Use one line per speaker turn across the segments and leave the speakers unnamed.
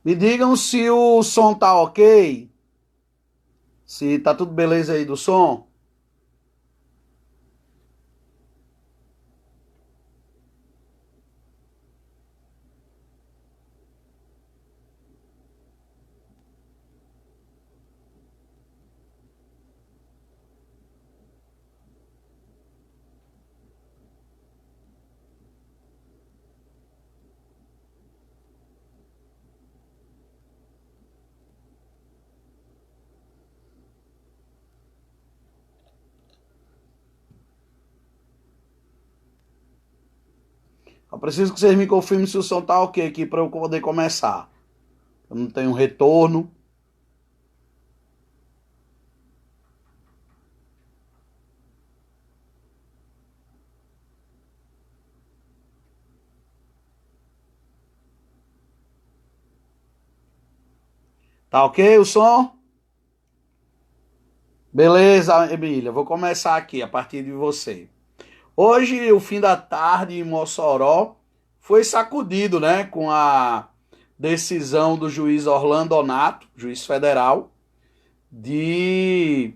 Me digam se o som tá ok, se tá tudo beleza aí do som. Eu preciso que vocês me confirmem se o som tá ok aqui para eu poder começar. Eu não tenho retorno. Tá ok o som? Beleza, Emília. Vou começar aqui a partir de você. Hoje, o fim da tarde em Mossoró foi sacudido, né, com a decisão do juiz Orlando Onato, juiz federal, de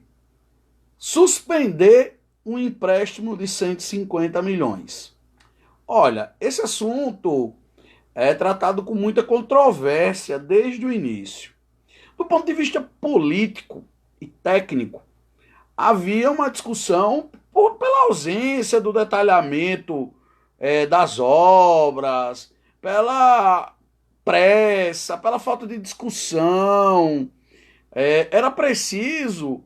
suspender um empréstimo de 150 milhões. Olha, esse assunto é tratado com muita controvérsia desde o início. Do ponto de vista político e técnico, havia uma discussão pela ausência do detalhamento das obras, pela pressa, pela falta de discussão. Era preciso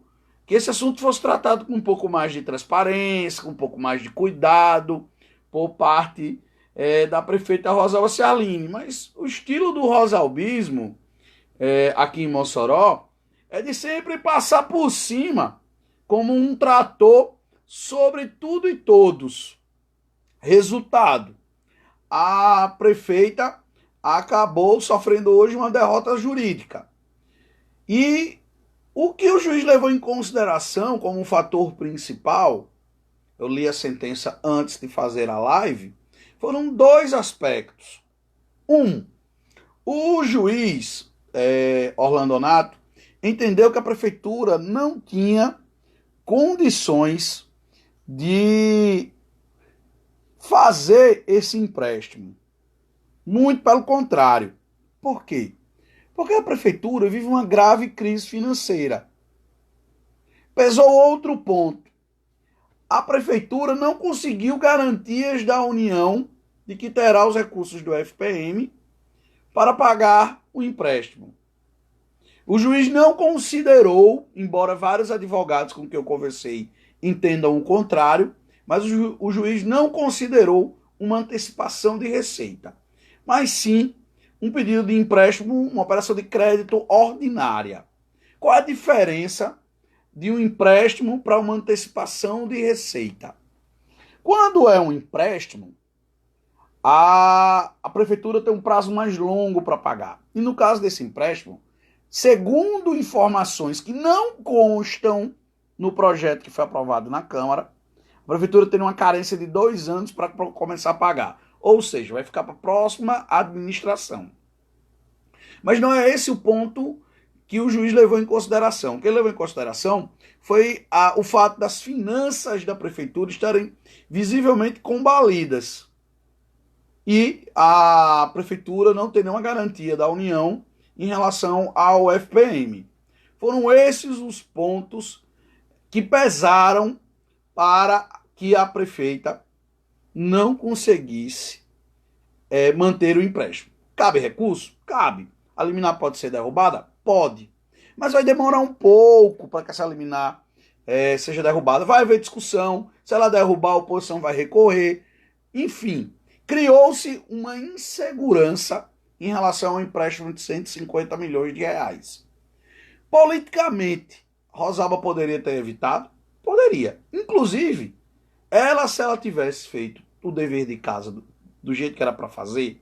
que esse assunto fosse tratado com um pouco mais de transparência, com um pouco mais de cuidado por parte da prefeita Rosalba Cialini. Mas o estilo do rosalbismo aqui em Mossoró é de sempre passar por cima como um trator sobre tudo e todos. Resultado: a prefeita acabou sofrendo hoje uma derrota jurídica. E o que o juiz levou em consideração como um fator principal, eu li a sentença antes de fazer a live, foram dois aspectos. Um, o juiz Orlando Onato entendeu que a prefeitura não tinha condições de fazer esse empréstimo. Muito pelo contrário. Por quê? Porque a prefeitura vive uma grave crise financeira. Pesou outro ponto. A prefeitura não conseguiu garantias da União de que terá os recursos do FPM para pagar o empréstimo. O juiz não considerou, embora vários advogados com quem eu conversei entendam o contrário, mas o juiz não considerou uma antecipação de receita, mas sim um pedido de empréstimo, uma operação de crédito ordinária. Qual a diferença de um empréstimo para uma antecipação de receita? Quando é um empréstimo, a prefeitura tem um prazo mais longo para pagar. E no caso desse empréstimo, segundo informações que não constam no projeto que foi aprovado na Câmara, a prefeitura tem uma carência de 2 anos para começar a pagar. Ou seja, vai ficar para a próxima administração. Mas não é esse o ponto que o juiz levou em consideração. O que ele levou em consideração foi o fato das finanças da prefeitura estarem visivelmente combalidas. E a prefeitura não tem nenhuma garantia da União em relação ao FPM. Foram esses os pontos que pesaram para que a prefeita não conseguisse manter o empréstimo. Cabe recurso? Cabe. A liminar pode ser derrubada? Pode. Mas vai demorar um pouco para que essa liminar seja derrubada. Vai haver discussão. Se ela derrubar, a oposição vai recorrer. Enfim, criou-se uma insegurança em relação ao empréstimo de 150 milhões de reais. Politicamente, Rosalba poderia ter evitado? Poderia. Inclusive, se ela tivesse feito o dever de casa do jeito que era para fazer,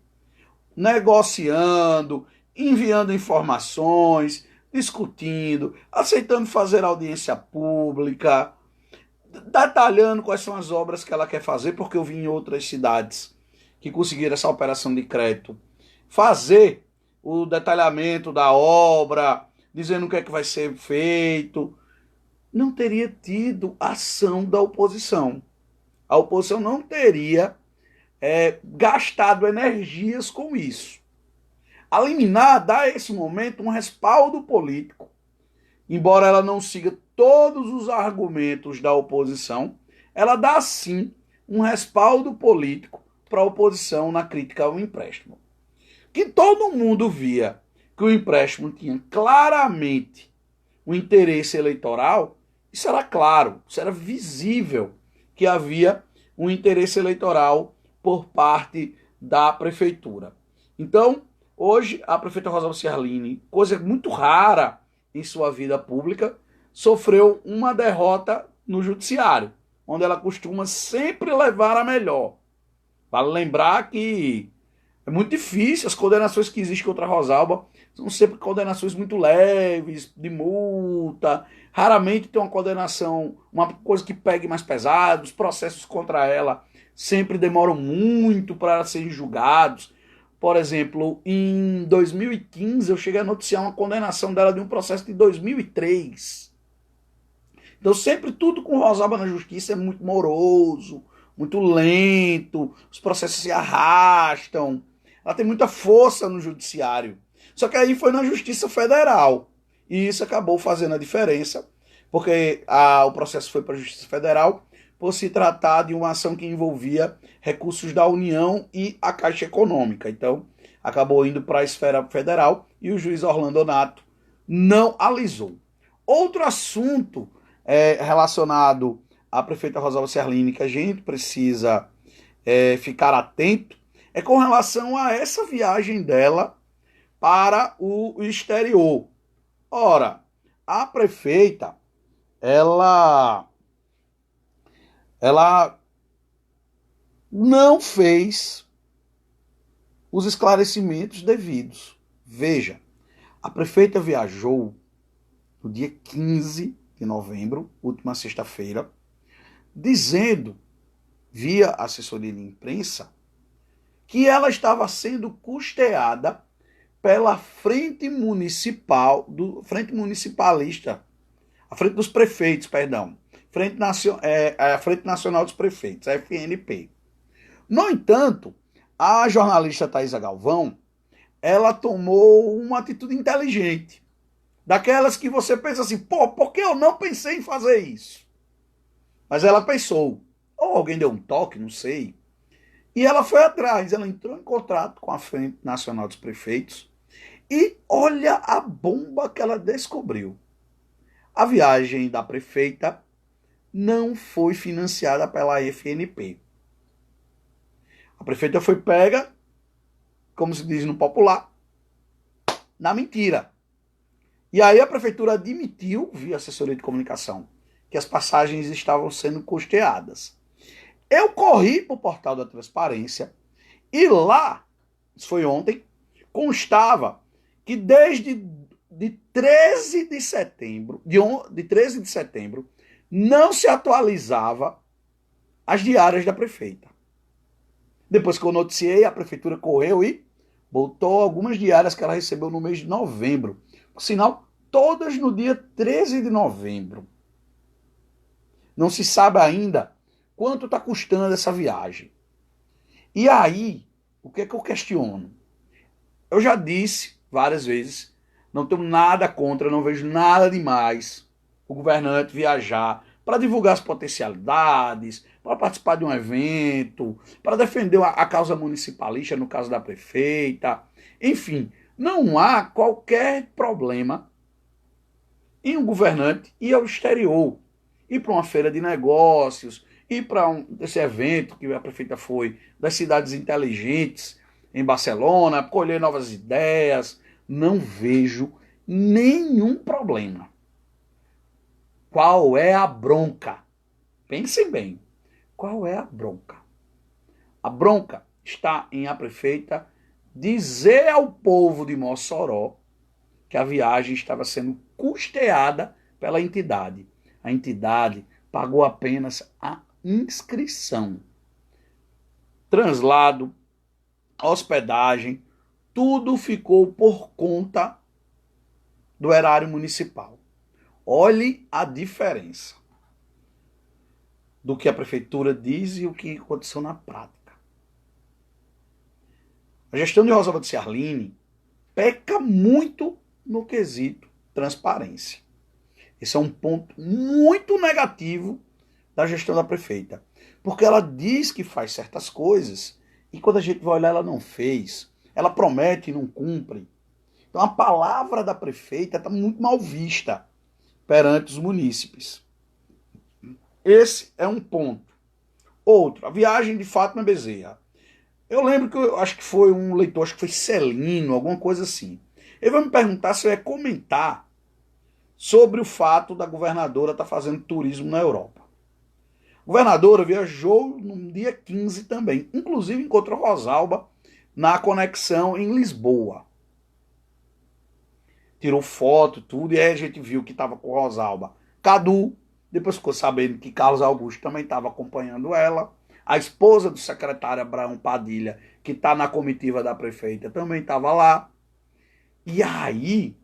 negociando, enviando informações, discutindo, aceitando fazer audiência pública, detalhando quais são as obras que ela quer fazer, porque eu vi em outras cidades que conseguiram essa operação de crédito fazer o detalhamento da obra, dizendo o que é que vai ser feito. Não teria tido ação da oposição. A oposição não teria gastado energias com isso. A liminar dá a esse momento um respaldo político, embora ela não siga todos os argumentos da oposição, ela dá sim um respaldo político para a oposição na crítica ao empréstimo. Que todo mundo via que o empréstimo tinha claramente um interesse eleitoral, isso era claro, isso era visível que havia um interesse eleitoral por parte da prefeitura. Então, hoje, a prefeita Rosalba Ciarline, coisa muito rara em sua vida pública, sofreu uma derrota no judiciário, onde ela costuma sempre levar a melhor. Vale lembrar que é muito difícil, as condenações que existem contra a Rosalba são sempre condenações muito leves, de multa, raramente tem uma condenação, uma coisa que pegue mais pesado, os processos contra ela sempre demoram muito para serem julgados. Por exemplo, em 2015 eu cheguei a noticiar uma condenação dela de um processo de 2003. Então sempre tudo com Rosalba na justiça é muito moroso, muito lento, os processos se arrastam, ela tem muita força no judiciário. Só que aí foi na Justiça Federal, e isso acabou fazendo a diferença, porque o processo foi para a Justiça Federal, por se tratar de uma ação que envolvia recursos da União e a Caixa Econômica. Então, acabou indo para a esfera federal e o juiz Orlando Nato não alisou. Outro assunto relacionado à prefeita Rosalba Ciarline que a gente precisa ficar atento é com relação a essa viagem dela para o exterior. Ora, a prefeita, ela não fez os esclarecimentos devidos. Veja, a prefeita viajou no dia 15 de novembro, última sexta-feira, dizendo, via assessoria de imprensa, que ela estava sendo custeada pela frente municipalista, a frente dos prefeitos, perdão, a Frente Nacional dos Prefeitos, a FNP. No entanto, a jornalista Thaisa Galvão, ela tomou uma atitude inteligente, daquelas que você pensa assim, por que eu não pensei em fazer isso? Mas ela pensou, ou alguém deu um toque, não sei, e ela foi atrás, ela entrou em contato com a Frente Nacional dos Prefeitos e olha a bomba que ela descobriu. A viagem da prefeita não foi financiada pela FNP. A prefeita foi pega, como se diz no popular, na mentira. E aí a prefeitura admitiu, via assessoria de comunicação, que as passagens estavam sendo custeadas. Eu corri para o portal da transparência e lá, isso foi ontem, constava que desde de 13 de setembro, não se atualizava as diárias da prefeita. Depois que eu noticiei, a prefeitura correu e botou algumas diárias que ela recebeu no mês de novembro. Por sinal, todas no dia 13 de novembro. Não se sabe ainda quanto está custando essa viagem. E aí, o que é que eu questiono? Eu já disse várias vezes, não tenho nada contra, não vejo nada demais o governante viajar para divulgar as potencialidades, para participar de um evento, para defender a causa municipalista, no caso da prefeita. Enfim, não há qualquer problema em um governante ir ao exterior, ir para uma feira de negócios, ir para esse evento que a prefeita foi, das cidades inteligentes, em Barcelona, colher novas ideias. Não vejo nenhum problema. Qual é a bronca? Pensem bem. Qual é a bronca? A bronca está em a prefeita dizer ao povo de Mossoró que a viagem estava sendo custeada pela entidade. A entidade pagou apenas a inscrição. Translado, hospedagem, tudo ficou por conta do erário municipal. Olhe a diferença do que a prefeitura diz e o que aconteceu na prática. A gestão de Rosalba de Ciarline peca muito no quesito transparência. Esse é um ponto muito negativo da gestão da prefeita. Porque ela diz que faz certas coisas e quando a gente vai olhar ela não fez. Ela promete e não cumpre. Então a palavra da prefeita está muito mal vista perante os munícipes. Esse é um ponto. Outro, a viagem de Fátima Bezerra. Eu lembro que eu acho que foi um leitor, acho que foi Celino, alguma coisa assim. Ele vai me perguntar se eu ia comentar sobre o fato da governadora estar fazendo turismo na Europa. A governadora viajou no dia 15 também. Inclusive encontrou Rosalba na conexão em Lisboa. Tirou foto, tudo, e aí a gente viu que estava com Rosalba. Cadu, depois ficou sabendo que Carlos Augusto também estava acompanhando ela. A esposa do secretário Abraão Padilha, que está na comitiva da prefeita, também estava lá. E aí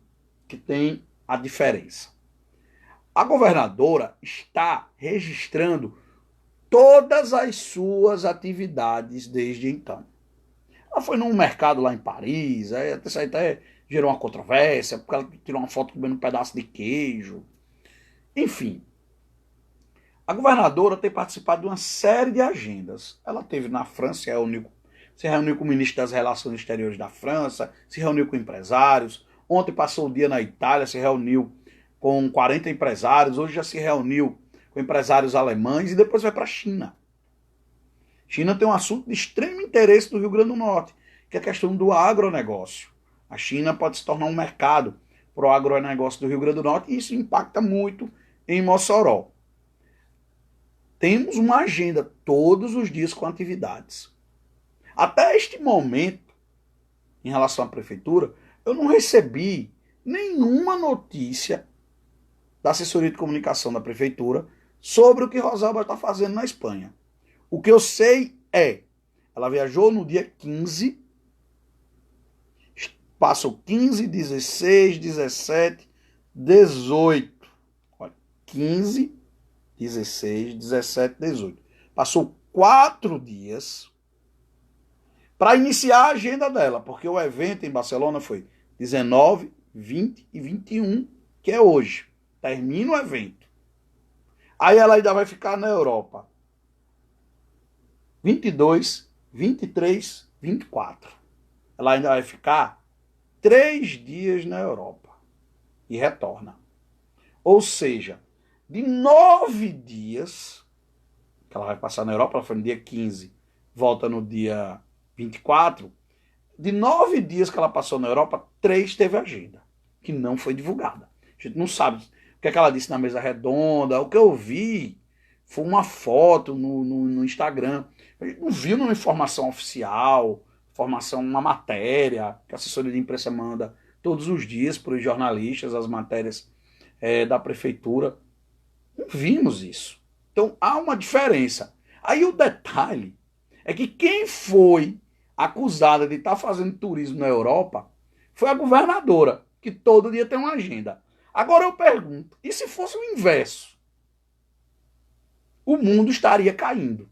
que tem a diferença. A governadora está registrando todas as suas atividades desde então. Ela foi num mercado lá em Paris, isso aí até gerou uma controvérsia, porque ela tirou uma foto comendo um pedaço de queijo. Enfim, a governadora tem participado de uma série de agendas. Ela esteve na França, se reuniu com o ministro das Relações Exteriores da França, se reuniu com empresários. Ontem passou o dia na Itália, se reuniu com 40 empresários. Hoje já se reuniu com empresários alemães e depois vai para a China. China tem um assunto de extremo interesse do Rio Grande do Norte, que é a questão do agronegócio. A China pode se tornar um mercado para o agronegócio do Rio Grande do Norte e isso impacta muito em Mossoró. Temos uma agenda todos os dias com atividades. Até este momento, em relação à prefeitura, eu não recebi nenhuma notícia da assessoria de comunicação da prefeitura sobre o que Rosalba está fazendo na Espanha. O que eu sei é, ela viajou no dia 15, passou 15, 16, 17, 18. Olha, 15, 16, 17, 18. Passou 4 dias para iniciar a agenda dela, porque o evento em Barcelona foi 19, 20 e 21, que é hoje. Termina o evento. Aí ela ainda vai ficar na Europa. 22, 23, 24. Ela ainda vai ficar 3 dias na Europa. E retorna. Ou seja, de 9 dias que ela vai passar na Europa, ela foi no dia 15, volta no dia 24. De 9 dias que ela passou na Europa, 3 teve agenda, que não foi divulgada. A gente não sabe o que é que ela disse na mesa redonda. O que eu vi foi uma foto no Instagram. A gente não viu uma informação oficial, uma matéria que a assessoria de imprensa manda todos os dias para os jornalistas, as matérias da prefeitura. Não vimos isso. Então há uma diferença. Aí o detalhe é que quem foi acusada de estar fazendo turismo na Europa foi a governadora, que todo dia tem uma agenda. Agora eu pergunto, e se fosse o inverso? O mundo estaria caindo.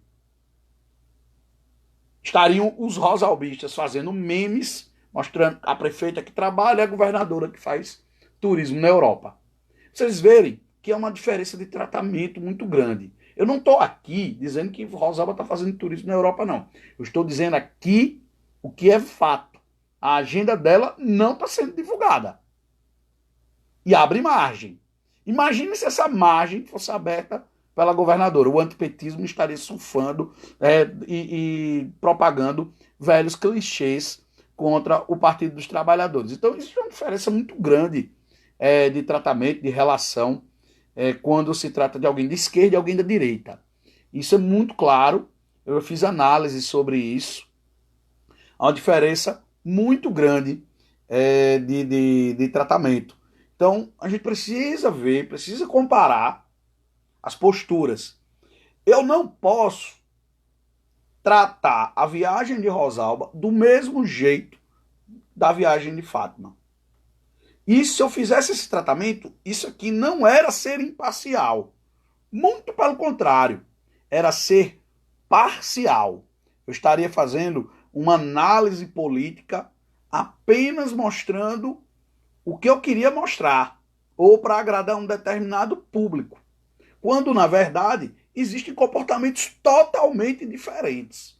Estariam os rosalbistas fazendo memes, mostrando a prefeita que trabalha e a governadora que faz turismo na Europa. Vocês verem que é uma diferença de tratamento muito grande. Eu não estou aqui dizendo que Rosalba está fazendo turismo na Europa, não. Eu estou dizendo aqui o que é fato. A agenda dela não está sendo divulgada. E abre margem. Imagine se essa margem fosse aberta pela governadora. O antipetismo estaria surfando e propagando velhos clichês contra o Partido dos Trabalhadores. Então, isso é uma diferença muito grande de tratamento, de relação, quando se trata de alguém de esquerda e alguém da direita. Isso é muito claro. Eu fiz análise sobre isso. Há uma diferença muito grande de tratamento. Então, a gente precisa ver, precisa comparar as posturas. Eu não posso tratar a viagem de Rosalba do mesmo jeito da viagem de Fátima. E se eu fizesse esse tratamento, isso aqui não era ser imparcial. Muito pelo contrário, era ser parcial. Eu estaria fazendo uma análise política apenas mostrando o que eu queria mostrar, ou para agradar um determinado público. Quando, na verdade, existem comportamentos totalmente diferentes.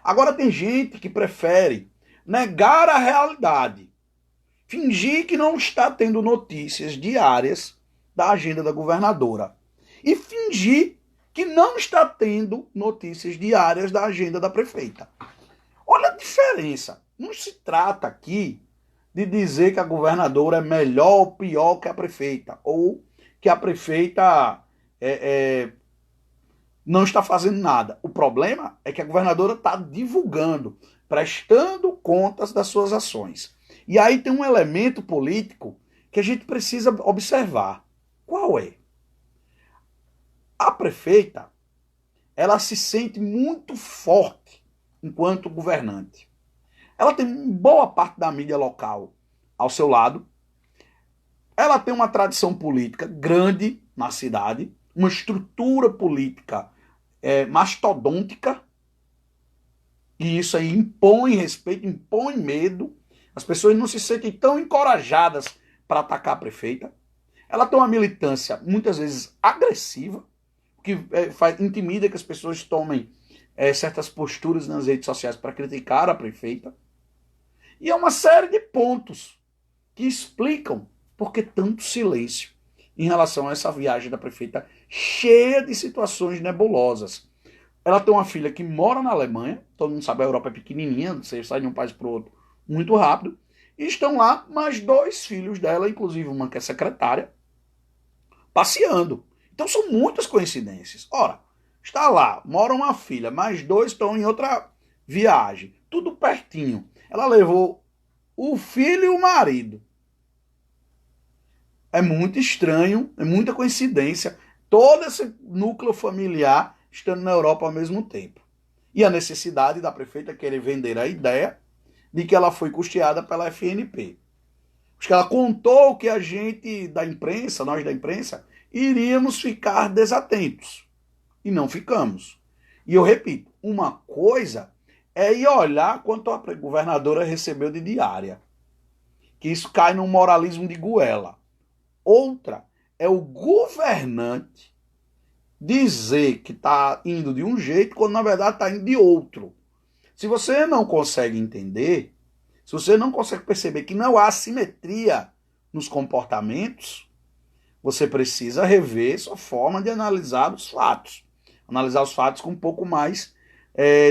Agora tem gente que prefere negar a realidade, fingir que não está tendo notícias diárias da agenda da governadora e fingir que não está tendo notícias diárias da agenda da prefeita. Olha a diferença. Não se trata aqui de dizer que a governadora é melhor ou pior que a prefeita, ou que a prefeita não está fazendo nada. O problema é que a governadora está divulgando, prestando contas das suas ações. E aí tem um elemento político que a gente precisa observar. Qual é? A prefeita, ela se sente muito forte enquanto governante. Ela tem boa parte da mídia local ao seu lado. Ela tem uma tradição política grande na cidade, uma estrutura política mastodôntica, e isso aí impõe respeito, impõe medo. As pessoas não se sentem tão encorajadas para atacar a prefeita. Ela tem uma militância muitas vezes agressiva, que intimida que as pessoas tomem certas posturas nas redes sociais para criticar a prefeita. E é uma série de pontos que explicam por que tanto silêncio em relação a essa viagem da prefeita, cheia de situações nebulosas. Ela tem uma filha que mora na Alemanha, todo mundo sabe, a Europa é pequenininha, você sai de um país para o outro muito rápido, e estão lá mais 2 filhos dela, inclusive uma que é secretária, passeando. Então são muitas coincidências. Ora, está lá, mora uma filha, mais 2 estão em outra viagem, tudo pertinho. Ela levou o filho e o marido. É muito estranho, é muita coincidência, todo esse núcleo familiar estando na Europa ao mesmo tempo. E a necessidade da prefeita querer vender a ideia de que ela foi custeada pela FNP. Acho que ela contou que a gente da imprensa, nós da imprensa, iríamos ficar desatentos. E não ficamos. E eu repito, uma coisa é ir olhar quanto a governadora recebeu de diária. Que isso cai num moralismo de goela. Outra é o governante dizer que está indo de um jeito quando na verdade está indo de outro. Se você não consegue entender, se você não consegue perceber que não há simetria nos comportamentos, você precisa rever sua forma de analisar os fatos. Analisar os fatos com um pouco mais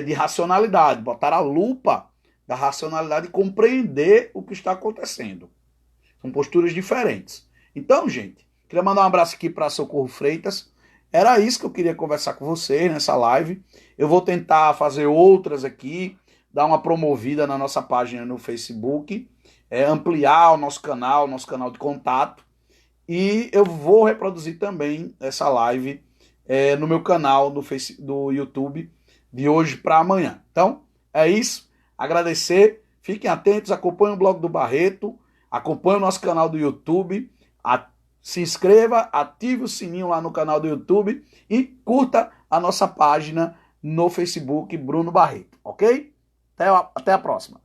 de racionalidade, botar a lupa da racionalidade e compreender o que está acontecendo. São posturas diferentes. Então, gente, queria mandar um abraço aqui para Socorro Freitas. Era isso que eu queria conversar com vocês nessa live. Eu vou tentar fazer outras aqui, dar uma promovida na nossa página no Facebook, ampliar o nosso canal de contato. E eu vou reproduzir também essa live no meu canal do YouTube de hoje para amanhã. Então, é isso. Agradecer. Fiquem atentos, acompanhem o blog do Barreto, acompanhem o nosso canal do YouTube. Se inscreva, ative o sininho lá no canal do YouTube e curta a nossa página no Facebook Bruno Barreto, ok? Até a próxima.